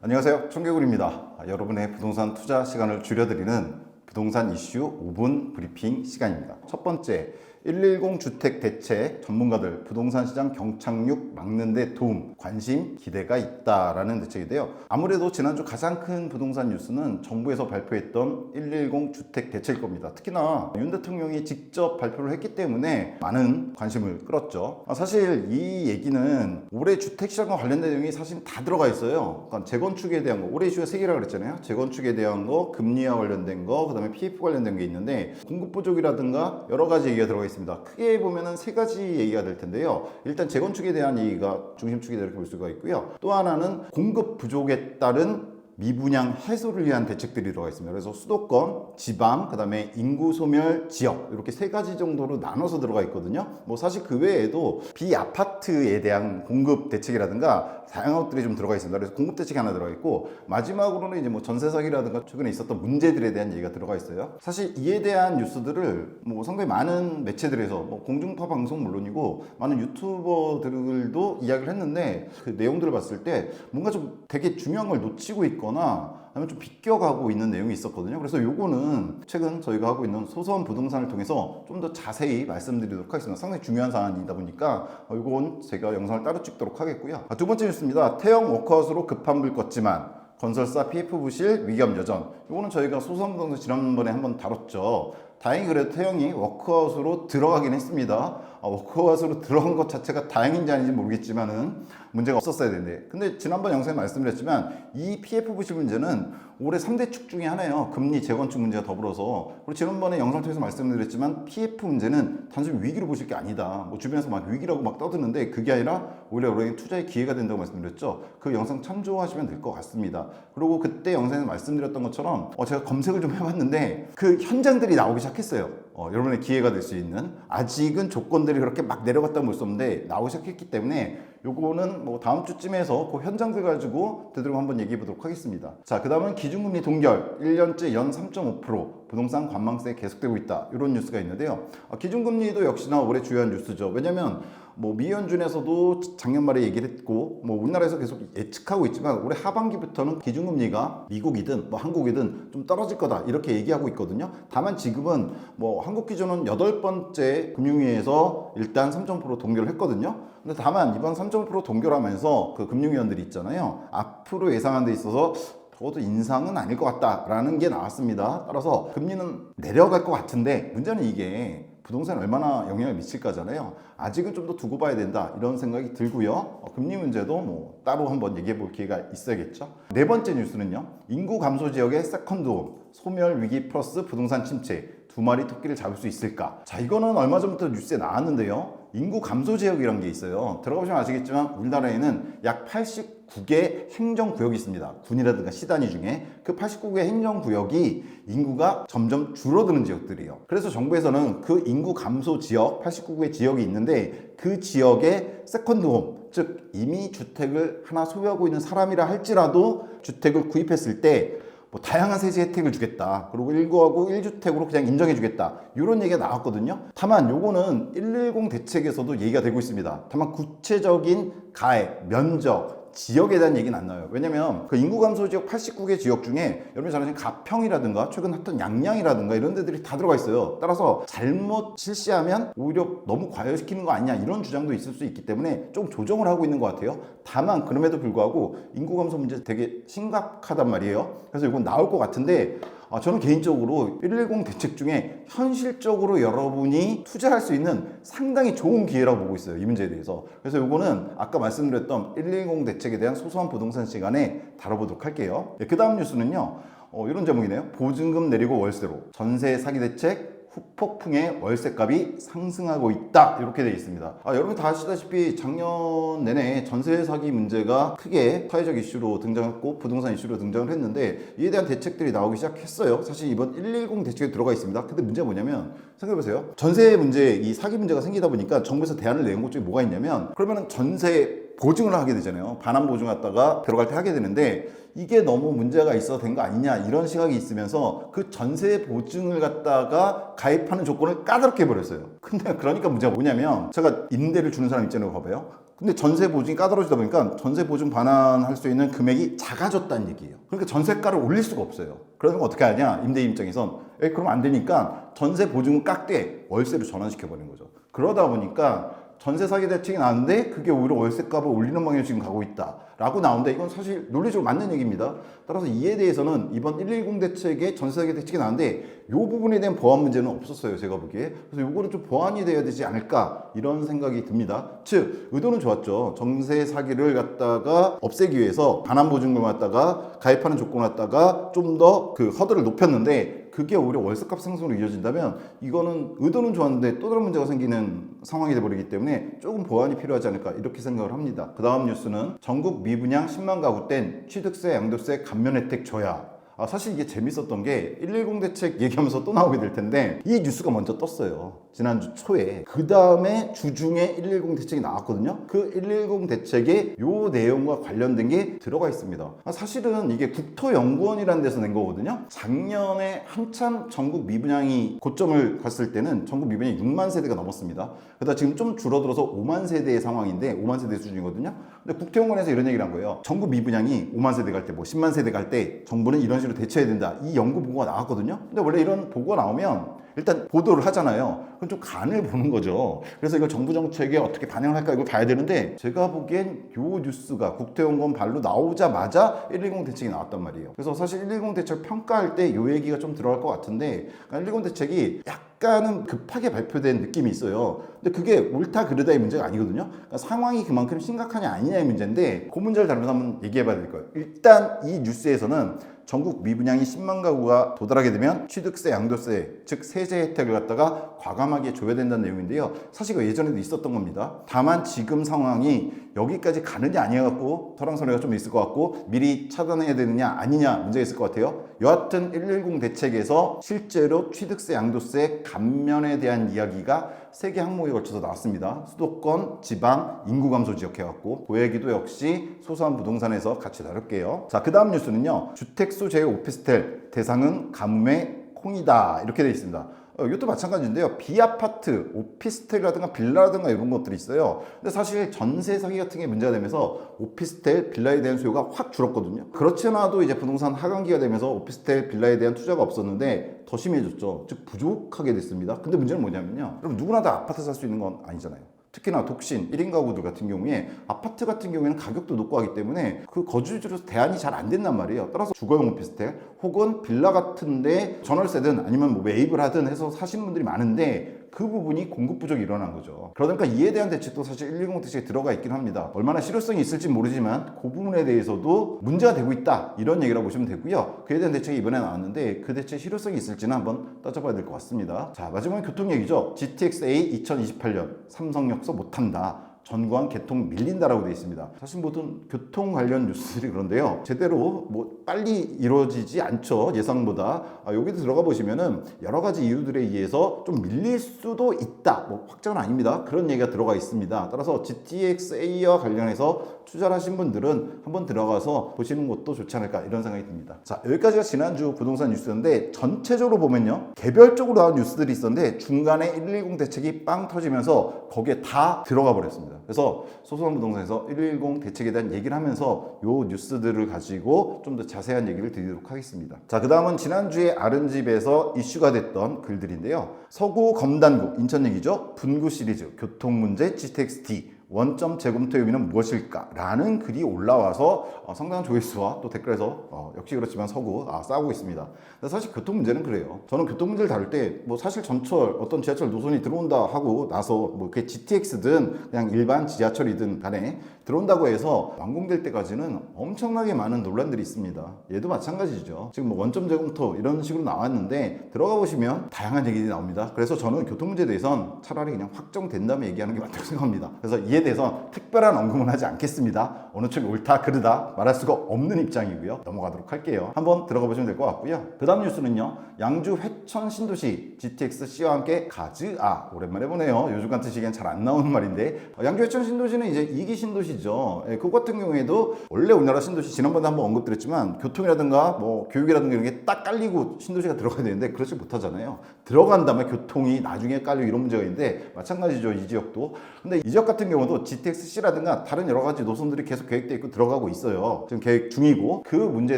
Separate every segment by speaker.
Speaker 1: 안녕하세요. 청개구리입니다. 여러분의 부동산 투자 시간을 줄여드리는 부동산 이슈 5분 브리핑 시간입니다. 첫 번째, 110 주택 대책 전문가들 부동산 시장 경착륙 막는 데 도움, 관심, 기대가 있다라는 대책인데요. 아무래도 지난주 가장 큰 부동산 뉴스는 정부에서 발표했던 110 주택 대책일 겁니다. 특히나 윤 대통령이 직접 발표를 했기 때문에 많은 관심을 끌었죠. 사실 이 얘기는 올해 주택시장과 관련된 내용이 사실 다 들어가 있어요. 그러니까 재건축에 대한 거, 올해 이슈가 3개라고 그랬잖아요. 재건축에 대한 거, 금리와 관련된 거, 그 다음에 PF 관련된 게 있는데 공급 부족이라든가 여러 가지 얘기가 들어가 있습니다. 크게 보면은 3가지 얘기가 될 텐데요. 일단 재건축에 대한 얘기가 중심축이다 이렇게 볼 수가 있고요. 또 하나는 공급 부족에 따른 미분양 해소를 위한 대책들이 들어가 있습니다. 그래서 수도권, 지방, 그 다음에 인구 소멸 지역 이렇게 3가지 정도로 나눠서 들어가 있거든요. 뭐 사실 그 외에도 비아파트에 대한 공급 대책이라든가 다양한 것들이 좀 들어가 있습니다. 그래서 공급 대책이 하나 들어가 있고 마지막으로는 이제 뭐 전세 사기라든가 최근에 있었던 문제들에 대한 얘기가 들어가 있어요. 사실 이에 대한 뉴스들을 뭐 상당히 많은 매체들에서 뭐 공중파 방송 물론이고 많은 유튜버들도 이야기를 했는데 그 내용들을 봤을 때 뭔가 좀 되게 중요한 걸 놓치고 있거나 아니면 좀 비껴가고 있는 내용이 있었거든요. 그래서 요거는 최근 저희가 하고 있는 소선 부동산을 통해서 좀 더 자세히 말씀드리도록 하겠습니다. 상당히 중요한 사안이다 보니까 요건 제가 영상을 따로 찍도록 하겠고요. 두 번째 뉴스입니다. 태형 워크아웃으로 급한 불 껐지만 건설사 PF 부실 위험 여전. 요거는 저희가 소선 부동산 지난번에 한번 다뤘죠. 다행히 그래도 태형이 워크아웃으로 들어가긴 했습니다. 워크아웃으로 들어간 것 자체가 다행인지 아닌지 모르겠지만은 문제가 없었어야 되는데, 근데 지난번 영상에 말씀드렸지만 이 PF 부실 문제는 올해 3대 축 중에 하나예요. 금리, 재건축 문제가 더불어서. 그리고 지난번에 영상 통해서 말씀드렸지만 PF 문제는 단순히 위기로 보실 게 아니다. 뭐 주변에서 막 위기라고 막 떠드는데 그게 아니라 오히려 우리에게 투자의 기회가 된다고 말씀드렸죠. 그 영상 참조하시면 될 것 같습니다. 그리고 그때 영상에서 말씀드렸던 것처럼 제가 검색을 좀 해봤는데 그 현장들이 나오기 시작했어요. 여러분의 기회가 될 수 있는, 아직은 조건들이 그렇게 막 내려갔다고 볼 수 없는데 나오기 시작했기 때문에 요거는 뭐 다음 주쯤에서 그 현장들 가지고 되도록 한번 얘기해 보도록 하겠습니다. 자, 그 다음은 기준금리 동결 1년째 연 3.5% 부동산 관망세 계속되고 있다, 이런 뉴스가 있는데요. 기준금리도 역시나 올해 주요한 뉴스죠. 왜냐면 뭐 미연준에서도 작년 말에 얘기를 했고 뭐 우리나라에서 계속 예측하고 있지만 올해 하반기부터는 기준금리가 미국이든 뭐 한국이든 좀 떨어질 거다 이렇게 얘기하고 있거든요. 다만 지금은 뭐 한국 기준은 8번째 금융위에서 일단 3.5% 동결을 했거든요. 근데 다만 이번 3.5% 동결하면서 그 금융위원들이 있잖아요. 앞으로 예상한 데 있어서 적어도 인상은 아닐 것 같다라는 게 나왔습니다. 따라서 금리는 내려갈 것 같은데 문제는 이게 부동산에 얼마나 영향을 미칠까잖아요. 아직은 좀 더 두고 봐야 된다 이런 생각이 들고요. 금리 문제도 뭐 따로 한번 얘기해 볼 기회가 있어야겠죠. 네 번째 뉴스는요. 인구 감소 지역의 세컨드홈, 소멸 위기 플러스 부동산 침체, 두 마리 토끼를 잡을 수 있을까? 자, 이거는 얼마 전부터 뉴스에 나왔는데요. 인구 감소 지역이라는 게 있어요. 들어가보시면 아시겠지만 우리나라에는 약 89개 행정구역이 있습니다. 군이라든가 시단위 중에 그 89개 행정구역이 인구가 점점 줄어드는 지역들이에요. 그래서 정부에서는 그 인구 감소 지역 89개 지역이 있는데 그 지역의 세컨드홈, 즉 이미 주택을 하나 소유하고 있는 사람이라 할지라도 주택을 구입했을 때 뭐 다양한 세제 혜택을 주겠다. 그리고 1구하고 1주택으로 그냥 인정해 주겠다. 이런 얘기가 나왔거든요. 다만 요거는 110 대책에서도 얘기가 되고 있습니다. 다만 구체적인 가액, 면적, 지역에 대한 얘기는 안 나와요. 왜냐면 그 인구 감소 지역 89개 지역 중에 여러분이 잘 아시는 가평이라든가 최근 핫한 양양이라든가 이런 데들이 다 들어가 있어요. 따라서 잘못 실시하면 오히려 너무 과열시키는 거 아니냐 이런 주장도 있을 수 있기 때문에 좀 조정을 하고 있는 것 같아요. 다만 그럼에도 불구하고 인구 감소 문제 되게 심각하단 말이에요. 그래서 이건 나올 것 같은데 저는 개인적으로 110 대책 중에 현실적으로 여러분이 투자할 수 있는 상당히 좋은 기회라고 보고 있어요. 이 문제에 대해서. 그래서 이거는 아까 말씀드렸던 110 대책에 대한 소소한 부동산 시간에 다뤄보도록 할게요. 그 다음 뉴스는요. 이런 제목이네요. 보증금 내리고 월세로 전세 사기 대책 후폭풍의 월세값이 상승하고 있다, 이렇게 되어 있습니다. 여러분 다 아시다시피 작년 내내 전세 사기 문제가 크게 사회적 이슈로 등장했고 부동산 이슈로 등장을 했는데 이에 대한 대책들이 나오기 시작했어요. 사실 이번 110 대책에 들어가 있습니다. 근데 문제가 뭐냐면 생각해보세요. 전세 문제, 이 사기 문제가 생기다 보니까 정부에서 대안을 내는 것 중에 뭐가 있냐면 그러면은 전세 보증을 하게 되잖아요. 반환 보증 갖다가 들어갈 때 하게 되는데 이게 너무 문제가 있어서 된 거 아니냐 이런 시각이 있으면서 그 전세 보증을 갖다가 가입하는 조건을 까다롭게 해버렸어요. 근데 그러니까 문제가 뭐냐면 제가 임대를 주는 사람 입장으로 봐봐요. 근데 전세 보증이 까다로워지다 보니까 전세 보증 반환할 수 있는 금액이 작아졌다는 얘기예요. 그러니까 전세가를 올릴 수가 없어요. 그러면 어떻게 하냐? 임대인 입장에선 그럼 안 되니까 전세 보증을 깎되 월세로 전환시켜 버리는 거죠. 그러다 보니까 전세 사기 대책이 나왔는데 그게 오히려 월세값을 올리는 방향으로 지금 가고 있다라고 나오는데 이건 사실 논리적으로 맞는 얘기입니다. 따라서 이에 대해서는 이번 110 대책에 전세 사기 대책이 나왔는데 이 부분에 대한 보완 문제는 없었어요. 제가 보기에. 그래서 이거는 좀 보완이 돼야 되지 않을까 이런 생각이 듭니다. 즉 의도는 좋았죠. 전세 사기를 갖다가 없애기 위해서 반환 보증금을 갖다가 가입하는 조건을 갖다가 좀 더 그 허들을 높였는데 그게 오히려 월세값 상승으로 이어진다면 이거는 의도는 좋았는데 또 다른 문제가 생기는 상황이 돼버리기 때문에 조금 보완이 필요하지 않을까 이렇게 생각을 합니다. 그 다음 뉴스는 전국 미분양 10만 가구 땐 취득세, 양도세 감면 혜택 줘야. 사실 이게 재밌었던 게 110 대책 얘기하면서 또 나오게 될 텐데 이 뉴스가 먼저 떴어요. 지난주 초에. 그 다음에 주중에 110 대책이 나왔거든요. 그 110 대책에 요 내용과 관련된 게 들어가 있습니다. 사실은 이게 국토연구원이라는 데서 낸 거거든요. 작년에 한참 전국 미분양이 고점을 갔을 때는 전국 미분양이 6만 세대가 넘었습니다. 그러다 지금 좀 줄어들어서 5만 세대의 상황인데 5만 세대 수준이거든요. 근데 국토연구원에서 이런 얘기를 한 거예요. 전국 미분양이 5만 세대 갈 때 뭐 10만 세대 갈 때 정부는 이런 식으로 대처해야 된다. 이 연구 보고가 나왔거든요. 근데 원래 이런 보고가 나오면 일단 보도를 하잖아요. 그럼 좀 간을 보는 거죠. 그래서 이걸 정부 정책에 어떻게 반영을 할까 이걸 봐야 되는데 제가 보기엔 요 뉴스가 국토연구원 발로 나오자마자 110 대책이 나왔단 말이에요. 그래서 사실 110 대책 평가할 때 요 얘기가 좀 들어갈 것 같은데 110 대책이 약간은 급하게 발표된 느낌이 있어요. 근데 그게 옳다 그르다의 문제가 아니거든요. 그러니까 상황이 그만큼 심각하냐 아니냐의 문제인데 그 문제를 다루면서 한번 얘기해 봐야 될 거예요. 일단 이 뉴스에서는 전국 미분양이 10만 가구가 도달하게 되면 취득세, 양도세, 즉 세제 혜택을 갖다가 과감하게 줘야 된다는 내용인데요. 사실 그 예전에도 있었던 겁니다. 다만 지금 상황이 여기까지 가느냐 아니어갖고 터랑소리가 좀 있을 것 같고 미리 차단해야 되느냐 아니냐 문제가 있을 것 같아요. 여하튼 110 대책에서 실제로 취득세, 양도세 감면에 대한 이야기가 3개 항목에 걸쳐서 나왔습니다. 수도권, 지방, 인구 감소 지역 해갖고 그 얘기도 역시 소소한 부동산에서 같이 다룰게요. 자, 그 다음 뉴스는요. 주택수 제외 오피스텔 대상은 가뭄의 콩이다 이렇게 되어 있습니다. 이것도 마찬가지인데요. 비아파트, 오피스텔이라든가 빌라라든가 이런 것들이 있어요. 근데 사실 전세 사기 같은 게 문제가 되면서 오피스텔, 빌라에 대한 수요가 확 줄었거든요. 그렇지 않아도 이제 부동산 하강기가 되면서 오피스텔, 빌라에 대한 투자가 없었는데 더 심해졌죠. 즉 부족하게 됐습니다. 근데 문제는 뭐냐면요. 그럼 누구나 다 아파트 살 수 있는 건 아니잖아요. 특히나 독신 1인 가구들 같은 경우에 아파트 같은 경우에는 가격도 높고 하기 때문에 그 거주지로 대안이 잘 안 된단 말이에요. 따라서 주거용 오피스텔 혹은 빌라 같은데 전월세든 아니면 뭐 매입을 하든 해서 사시는 분들이 많은데 그 부분이 공급 부족이 일어난 거죠. 그러니까 이에 대한 대책도 사실 110 대책에 들어가 있긴 합니다. 얼마나 실효성이 있을지 모르지만 그 부분에 대해서도 문제가 되고 있다 이런 얘기라고 보시면 되고요. 그에 대한 대책이 이번에 나왔는데 그 대책 실효성이 있을지는 한번 따져봐야 될 것 같습니다. 자, 마지막에 교통 얘기죠. GTX-A 2028년 삼성역서 못한다. 전광 개통 밀린다라고 되어 있습니다. 사실 모든 교통 관련 뉴스들이 그런데요. 제대로 뭐 빨리 이루어지지 않죠. 예상보다. 여기도 들어가 보시면은 여러 가지 이유들에 의해서 좀 밀릴 수도 있다. 뭐 확정은 아닙니다. 그런 얘기가 들어가 있습니다. 따라서 GTX-A와 관련해서 투자를 하신 분들은 한번 들어가서 보시는 것도 좋지 않을까 이런 생각이 듭니다. 자, 여기까지가 지난주 부동산 뉴스였는데 전체적으로 보면요. 개별적으로 나온 뉴스들이 있었는데 중간에 110 대책이 빵 터지면서 거기에 다 들어가 버렸습니다. 그래서 소소한 부동산에서 110 대책에 대한 얘기를 하면서 요 뉴스들을 가지고 좀 더 자세한 얘기를 드리도록 하겠습니다. 자, 그 다음은 지난주에 아른집에서 이슈가 됐던 글들인데요. 서구 검단구 인천 얘기죠. 분구 시리즈 교통문제 GTX-D 원점 재검토 의미는 무엇일까? 라는 글이 올라와서 상당한 조회수와 또 댓글에서 역시 그렇지만 서구 싸우고 있습니다. 사실 교통 문제는 그래요. 저는 교통 문제를 다룰 때 뭐 사실 전철 어떤 지하철 노선이 들어온다 하고 나서 뭐 그게 GTX든 그냥 일반 지하철이든 간에 들어온다고 해서 완공될 때까지는 엄청나게 많은 논란들이 있습니다. 얘도 마찬가지죠. 지금 뭐 원점 재검토 이런 식으로 나왔는데 들어가 보시면 다양한 얘기들이 나옵니다. 그래서 저는 교통 문제에 대해선 차라리 그냥 확정된 다음에 얘기하는 게 맞다고 생각합니다. 그래서 이에 이에 대해서 특별한 언급은 하지 않겠습니다. 어느 쪽이 옳다 그르다 말할 수가 없는 입장이고요. 넘어가도록 할게요. 한번 들어가 보시면 될 것 같고요. 그 다음 뉴스는요, 양주 회천 신도시 GTX-C와 함께 가즈아. 오랜만에 보네요. 요즘 같은 시기엔 잘 안 나오는 말인데, 양주 회천 신도시는 이제 2기 신도시죠. 그거 같은 경우에도 원래 우리나라 신도시 지난번에 한번 언급드렸지만 교통이라든가 뭐 교육이라든가 이런 게 딱 깔리고 신도시가 들어가야 되는데 그렇지 못하잖아요. 들어간 다음에 교통이 나중에 깔리고 이런 문제가 있는데 마찬가지죠, 이 지역도. 근데 이 지역 같은 경우도 GTX-C라든가 다른 여러 가지 노선들이 계속 계획되어 있고 들어가고 있어요. 지금 계획 중이고, 그 문제에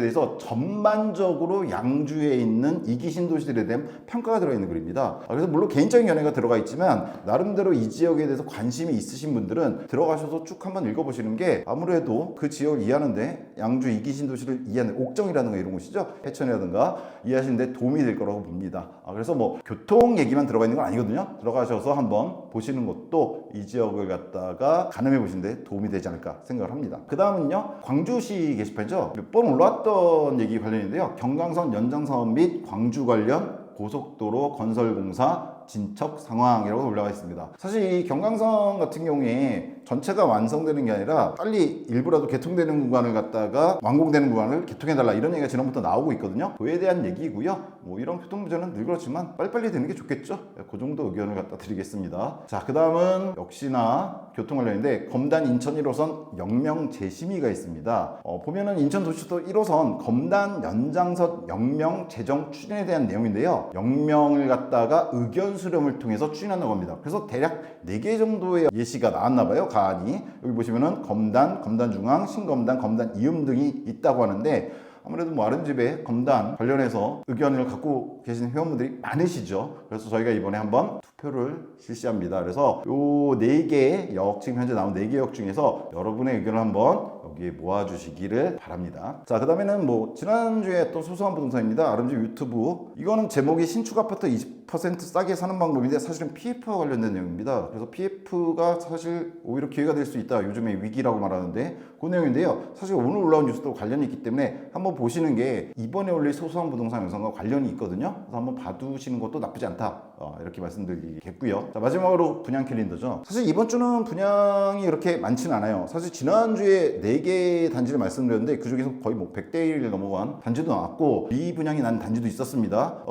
Speaker 1: 대해서 전반적으로 양주에 있는 2기 신도시들에 대한 평가가 들어있는 글입니다. 그래서 물론 개인적인 견해가 들어가 있지만 나름대로 이 지역에 대해서 관심이 있으신 분들은 들어가셔서 쭉 한번 읽어보시는 게 아무래도 그 지역을 이해하는데, 양주 2기 신도시를 이해하는 옥정이라든가 이런 곳이죠, 해천이라든가 이해하시는데 도움이 될 거라고 봅니다. 그래서 뭐 교통 얘기만 들어가 있는 건 아니거든요. 들어가셔서 한번 보시는 것도 이 지역을 갖다가 가늠해 보시는데 도움이 되지 않을까 생각을 합니다. 그 다음은요, 광주시 게시판이죠. 몇 번 올라왔던 얘기 관련인데요, 경강선 연장 사업 및 광주 관련 고속도로 건설공사 진척 상황이라고 올라가 있습니다. 사실 이 경강선 같은 경우에 전체가 완성되는 게 아니라 빨리 일부라도 개통되는 구간을 갖다가 완공되는 구간을 개통해달라, 이런 얘기가 지난부터 나오고 있거든요. 그에 대한 얘기고요. 뭐 이런 교통 문제는 늘 그렇지만 빨리빨리 되는 게 좋겠죠. 그 정도 의견을 갖다 드리겠습니다. 자, 그 다음은 역시나 교통 관련인데, 검단 인천 1호선 영명 재심의가 있습니다. 보면은 인천도시도 1호선 검단 연장선 영명 재정 추진에 대한 내용인데요, 영명을 갖다가 의견 수렴을 통해서 추진한다고 합니다. 그래서 대략 4개 정도의 예시가 나왔나 봐요, 가안이. 여기 보시면은 검단, 검단중앙, 신검단, 검단 이음 등이 있다고 하는데, 아무래도 뭐 아름집에 검단 관련해서 의견을 갖고 계신 회원분들이 많으시죠. 그래서 저희가 이번에 한번 투표를 실시합니다. 그래서 요 4개 역, 지금 현재 나온 4개 역 중에서 여러분의 의견을 한번 여기에 모아주시기를 바랍니다. 자, 그 다음에는 뭐 지난주에 또 소소한 부동산입니다. 아름집 유튜브. 이거는 제목이 신축 아파트 20% 싸게 사는 방법인데 사실은 PF와 관련된 내용입니다. 그래서 PF가 사실 오히려 기회가 될 수 있다, 요즘에 위기라고 말하는데 그 내용인데요. 사실 오늘 올라온 뉴스도 관련이 있기 때문에 한번 보시는 게 이번에 올릴 소소한 부동산 영상과 관련이 있거든요. 그래서 한번 봐두시는 것도 나쁘지 않다, 이렇게 말씀드리겠고요. 자, 마지막으로 분양 캘린더죠. 사실 이번 주는 분양이 그렇게 많지는 않아요. 사실 지난주에 4개 단지를 말씀드렸는데 그 중에서 거의 뭐 100대 1을 넘어간 단지도 나왔고 미분양이 난 단지도 있었습니다.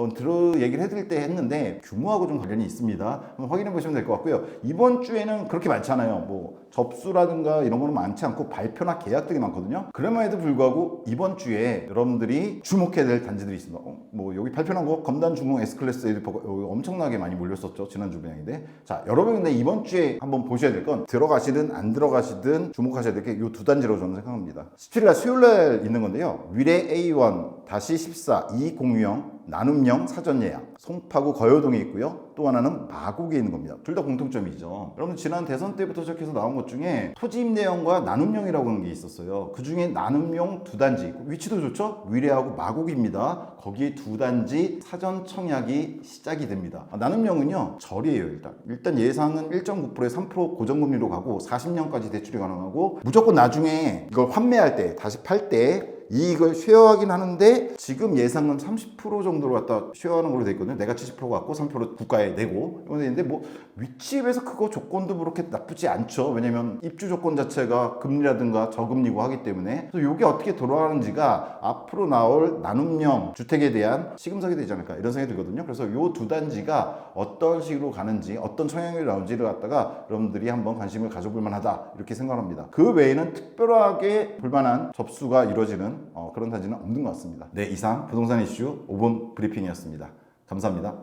Speaker 1: 얘기를 해드릴 때 했는데 규모하고 좀 관련이 있습니다. 한번 확인해 보시면 될 것 같고요. 이번 주에는 그렇게 많지 않아요. 뭐 접수라든가 이런 거는 많지 않고 발표나 계약 등이 많거든요. 그럼에도 불구하고 이번 주에 여러분들이 주목해야 될 단지들이 있습니다. 뭐 여기 발표한 거 검단 중흥 S클래스 에듀퍼가 엄청나게 많이 몰렸었죠, 지난주 분양인데. 자, 여러분 근데 이번 주에 한번 보셔야 될 건, 들어가시든 안 들어가시든 주목하셔야 될 게 이 두 단지라고 저는 생각합니다. 17일 수요일날 있는 건데요, 위례 A1-14 2공유형 나눔형 사전 예약, 송파구 거여동에 있고요. 또 하나는 마곡에 있는 겁니다. 둘 다 공통점이죠. 여러분 지난 대선 때부터 시작해서 나온 것 중에 토지 임대형과 나눔형이라고 하는 게 있었어요. 그 중에 나눔형 2단지, 위치도 좋죠? 위례하고 마곡입니다. 거기에 2단지 사전 청약이 시작이 됩니다. 나눔형은요, 절이에요. 일단 예상은 1.9%에 3% 고정금리로 가고 40년까지 대출이 가능하고, 무조건 나중에 이걸 환매할 때, 다시 팔 때 이익을 쉐어하긴 하는데 지금 예상은 30% 정도로 갖다 쉐어하는 걸로 돼 있거든요. 내가 70% 갖고 30% 국가에 내고. 근데 뭐 위치에서 그거 조건도 그렇게 나쁘지 않죠. 왜냐면 입주 조건 자체가 금리라든가 저금리고 하기 때문에. 그래서 이게 어떻게 돌아가는지가 앞으로 나올 나눔형 주택에 대한 시금석이 되지 않을까, 이런 생각이 들거든요. 그래서 이 2단지가 어떤 식으로 가는지, 어떤 성향이 나올지를 갖다가 여러분들이 한번 관심을 가져볼 만하다, 이렇게 생각합니다. 그 외에는 특별하게 볼만한 접수가 이루어지는 그런 단지는 없는 것 같습니다. 네, 이상 부동산 이슈 5분 브리핑이었습니다. 감사합니다.